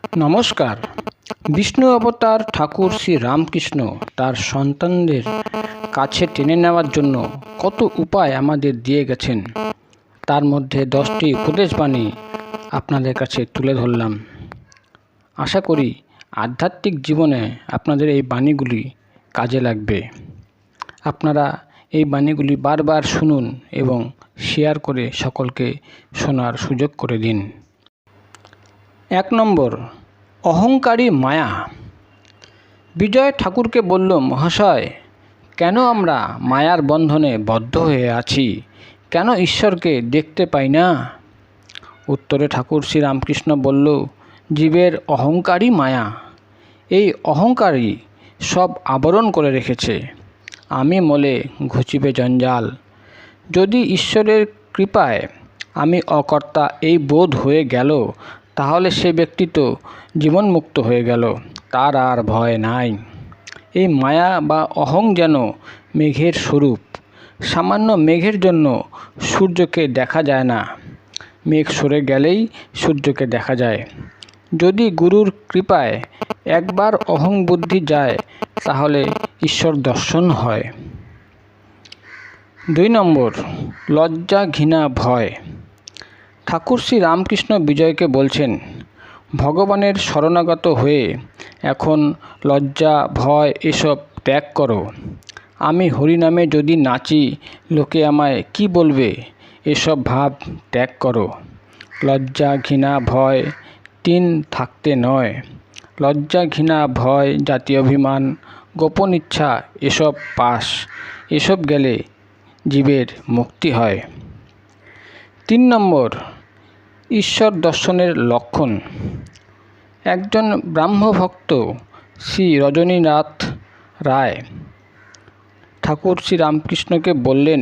নমস্কার। বিষ্ণু অবতার ঠাকুর শ্রী রামকৃষ্ণ তার সন্তানদের কাছে টেনে নেওয়ার জন্য কত উপায় আমাদের দিয়ে গেছেন। তার মধ্যে 10টি উপদেশবাণী আপনাদের কাছে তুলে ধরলাম। আশা করি আধ্যাত্মিক জীবনে আপনাদের এই বাণীগুলি কাজে লাগবে। আপনারা এই বাণীগুলি বারবার শুনুন এবং শেয়ার করে সকলকে শোনার সুযোগ করে দিন। 1 নম্বর, অহংকারী মায়া। বিজয় ঠাকুরকে বলল, মহাশয়, কেন আমরা মায়ার বন্ধনে বদ্ধ হয়ে আছি? কেন ঈশ্বরকে দেখতে পাই না? উত্তরে ঠাকুর শ্রী রামকৃষ্ণ বলল, জীবের অহংকারী মায়া। এই অহংকারই সব আবরণ করে রেখেছে। আমি মলে ঘুচিবে জঞ্জাল। যদি ঈশ্বরের কৃপায় আমি অকর্তা এই বোধ হয়ে গেল, তাহলে সে ব্যক্তি তো জীবনমুক্ত হয়ে গেল, তার আর ভয় নাই। এই মায়া বা অহং যেন মেঘের স্বরূপ। সামান্য মেঘের জন্য সূর্যকে দেখা যায় না। মেঘ সরে গেলেই সূর্যকে দেখা যায়। যদি গুরুর কৃপায় একবার অহং বুদ্ধি যায়, তাহলে ঈশ্বর দর্শন হয়। 2 নম্বর, লজ্জা, ঘৃণা, ভয়। ঠাকুর শ্রী রামকৃষ্ণ বিজয়কে বলছেন, ভগবানের শরণাগত হয়ে এখন লজ্জা, ভয় এসব ত্যাগ করো। আমি হরিনামে যদি নাচি, লোকে আমায় কি বলবে, এসব ভাব ত্যাগ করো। লজ্জা, ঘৃণা, ভয় 3 থাকতে নয়। লজ্জা, ঘৃণা, ভয়, জাতীয় অভিমান, গোপন ইচ্ছা এসব পাস। এসব গেলে জীবের মুক্তি হয়। 3 নম্বর, ঈশ্বর দর্শনের লক্ষণ। একজন ব্রাহ্মভক্ত শ্রী রজনীনাথ রায় ঠাকুর শ্রী রামকৃষ্ণকে বললেন,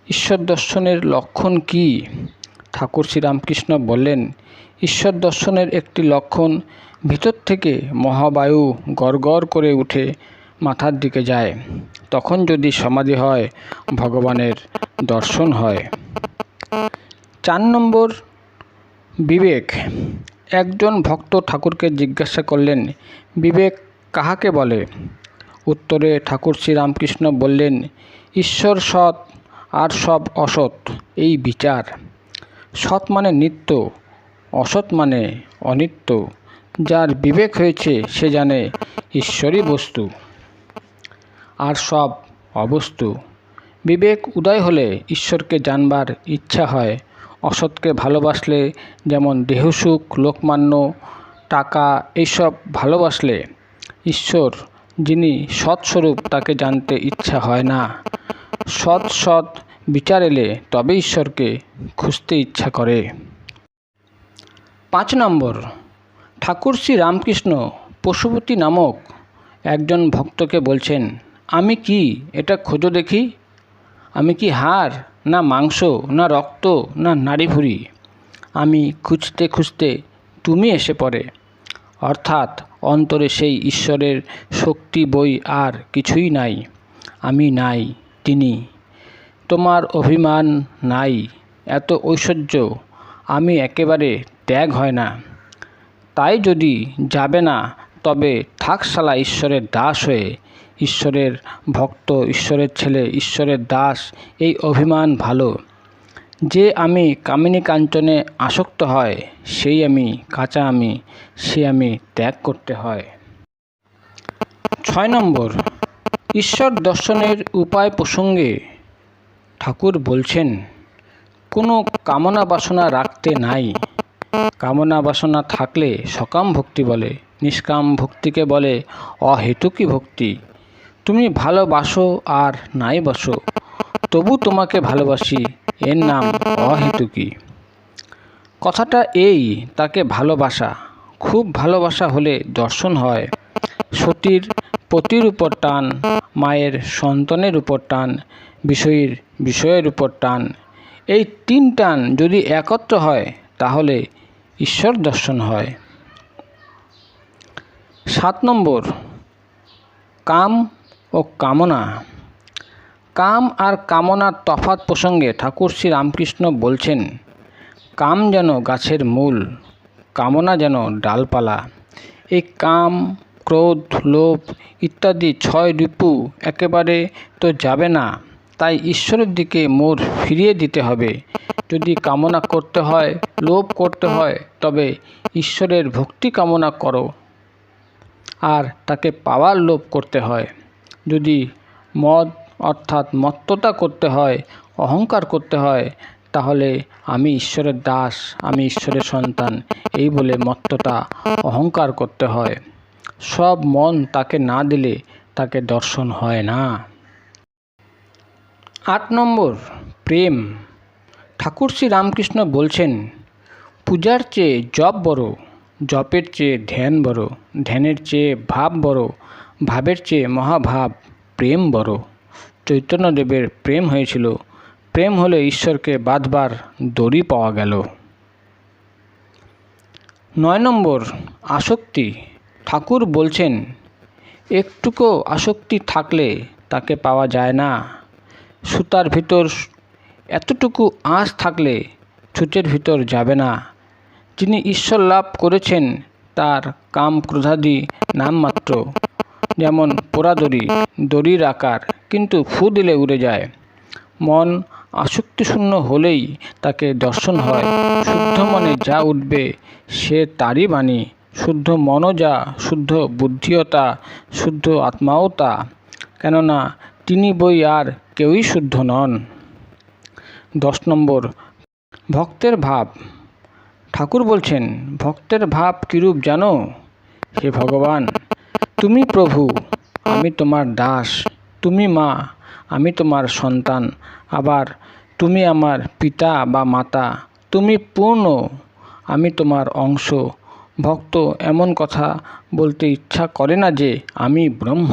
ঈশ্বর দর্শনের লক্ষণ কি? ঠাকুর শ্রী রামকৃষ্ণ বললেন, ঈশ্বর দর্শনের একটি লক্ষণ, ভিতর থেকে মহাবায়ু গড়গড় করে উঠে মাথার দিকে যায়। তখন যদি সমাধি হয়, ভগবানের দর্শন হয়। 4 নম্বর, বিবেক। একজন ভক্ত ঠাকুরকে জিজ্ঞাসা করলেন, বিবেক কাহাকে বলে? উত্তরে ঠাকুর শ্রী রামকৃষ্ণ বললেন, ঈশ্বর সৎ আর সব অসৎ, এই বিচার। সৎ মানে নিত্য, অসৎ মানে অনিত্য। যার বিবেক হয়েছে সে জানে ঈশ্বরই বস্তু আর সব অবস্তু। বিবেক উদয় হলে ঈশ্বরকে জানবার ইচ্ছা হয়। অসৎকে ভালোবাসলে, যেমন দেহসুখ, লোকমান্য, টাকা এইসব ভালোবাসলে ঈশ্বর যিনি সৎস্বরূপ তাকে জানতে ইচ্ছা হয় না। সৎ বিচার এলে তবে ঈশ্বরকে খুঁজতে ইচ্ছা করে। 5 নম্বর, ঠাকুর শ্রী রামকৃষ্ণ পশুপতি নামক একজন ভক্তকে বলছেন, আমি কি, এটা খোঁজো দেখি। আমি কি হাড়, না মাংস, না রক্ত, না নাড়িভুড়ি? আমি খুঁজতে খুঁজতে তুমি এসে পড়ে। অর্থাৎ অন্তরে সেই ঈশ্বরের শক্তি বই আর কিছুই নাই। আমি নাই, তিনি। তোমার অভিমান নাই, এত ঐশ্বর্য আমি একেবারে ত্যাগ হয় না। তাই যদি যাবে না, তবে থাক শালা ঈশ্বরের দাস হয়ে। ঈশ্বরের ভক্ত, ঈশ্বরের ছেলে, ঈশ্বরের দাস, এই অভিমান ভালো। যে আমি কামিনী কাঞ্চনে আসক্ত হয়, সেই আমি কাঁচা আমি, সে আমি ত্যাগ করতে হয়। 6 নম্বর, ঈশ্বর দর্শনের উপায় প্রসঙ্গে ঠাকুর বলছেন, কোনো কামনা বাসনা রাখতে নাই। কামনা বাসনা থাকলে সকাম ভক্তি বলে, নিষ্কাম ভক্তিকে বলে অহেতুকী ভক্তি। তুমি ভালোবাসো আর নাই বাসো, তবু তোমাকে ভালোবাসি, এর নাম অহেতুকী। কথাটা এই, তাকে ভালোবাসা, খুব ভালোবাসা হলে দর্শন হয়। সতীর পতির উপর টান, মায়ের সন্তানের উপর টান, বিষয়ের উপর টান, এই 3 টান যদি একত্র হয়, তাহলে ঈশ্বর দর্শন হয়। 7 নম্বর, কাম ও কামনা। কাম আর কামনার তফাৎ প্রসঙ্গে ঠাকুর শ্রী রামকৃষ্ণ বলছেন, কাম যেন গাছের মূল, কামনা যেন ডালপালা। এই কাম, ক্রোধ, লোভ ইত্যাদি 6 রিপু একেবারে তো যাবে না, তাই ঈশ্বরের দিকে মোড় ফিরিয়ে দিতে হবে। যদি কামনা করতে হয়, লোভ করতে হয়, তবে ঈশ্বরের ভক্তি কামনা করো, আর তাকে পাওয়ার লোভ করতে হয়। যদি মদ অর্থাৎ মত্ততা করতে হয়, অহংকার করতে হয়, তাহলে আমি ঈশ্বরের দাস, আমি ঈশ্বরের সন্তান এই বলে মত্ততা, অহংকার করতে হয়। সব মন তাকে না দিলে তাকে দর্শন হয় না। 8 নম্বর, প্রেম। ঠাকুর শ্রী রামকৃষ্ণ বলছেন, পূজার চেয়ে জপ বড়, জপের চেয়ে ধ্যান বড়, ধ্যানের চেয়ে ভাব বড়, ভাবের চেয়ে মহাভাব, প্রেম বড়। চৈতন্যদেবের প্রেম হয়েছিল, প্রেম হলে ঈশ্বরকে বাঁধবার দড়ি পাওয়া গেল। 9 নম্বর, আসক্তি। ঠাকুর বলছেন, একটুকু আসক্তি থাকলে তাকে পাওয়া যায় না। সুতার ভিতর এতটুকু আঁশ থাকলে ছুঁচের ভিতর যাবে না। যিনি ঈশ্বর লাভ করেছেন তার কাম ক্রোধাদি নামমাত্র, যেমন পোড়া দড়ি, দড়ির আকার, কিন্তু ফু দিলে উড়ে যায়। মন আসক্তিশূন্য হলেই তাকে দর্শন হয়। শুদ্ধ মনে যা উঠবে সে তারই বাণী। শুদ্ধ মনও যা, শুদ্ধ বুদ্ধিও তা, শুদ্ধ আত্মাও তা, কেননা তিনি বই আর কেউই শুদ্ধ নন। 10 নম্বর, ভক্তের ভাব। ঠাকুর বলছেন, ভক্তের ভাব কিরূপ জানো? হে ভগবান, তুমি প্রভু, আমি তোমার দাস, তুমি মা, আমি তোমার সন্তান, আবার তুমি আমার পিতা বা মাতা, তুমি পূর্ণ, আমি তোমার অংশ। ভক্ত এমন কথা বলতে ইচ্ছা করে না যে আমি ব্রহ্ম।